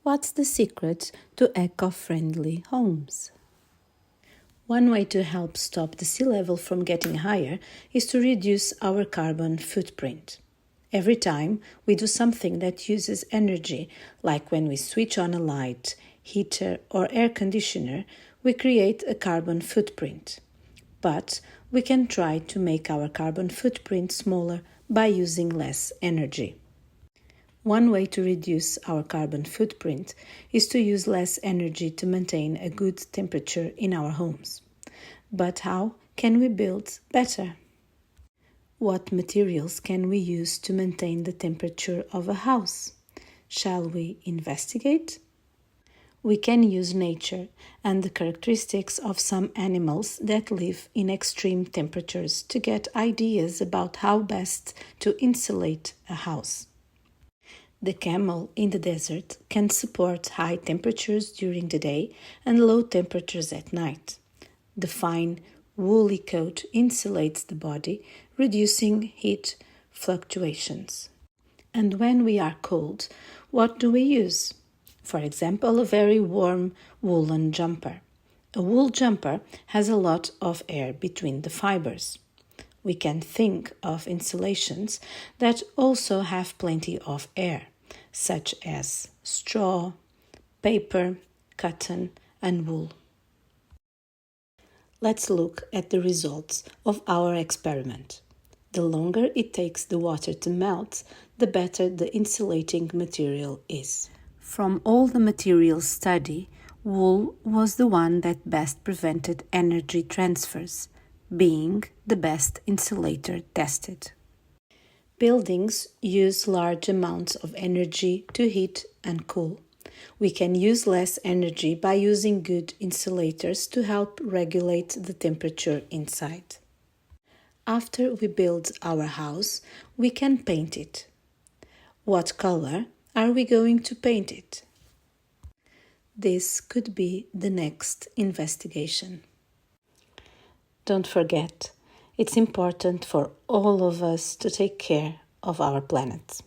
What's the secret to eco-friendly homes? One way to help stop the sea level from getting higher is to reduce our carbon footprint. Every time we do something that uses energy, like when we switch on a light, heater, or air conditioner, we create a carbon footprint. But we can try to make our carbon footprint smaller by using less energy. One way to reduce our carbon footprint is to use less energy to maintain a good temperature in our homes. But how can we build better? What materials can we use to maintain the temperature of a house? Shall we investigate? We can use nature and the characteristics of some animals that live in extreme temperatures to get ideas about how best to insulate a house. The camel in the desert can support high temperatures during the day and low temperatures at night. The fine, woolly coat insulates the body, reducing heat fluctuations. And when we are cold, what do we use? For example, a very warm woolen jumper. A wool jumper has a lot of air between the fibers. We can think of insulations that also have plenty of air, such as straw, paper, cotton, and wool. Let's look at the results of our experiment. The longer it takes the water to melt, the better the insulating material is. From all the materials studied, wool was the one that best prevented energy transfers, being the best insulator tested. Buildings use large amounts of energy to heat and cool. We can use less energy by using good insulators to help regulate the temperature inside. After we build our house, we can paint it. What color are we going to paint it? This could be the next investigation. Don't forget, it's important for all of us to take care of our planet.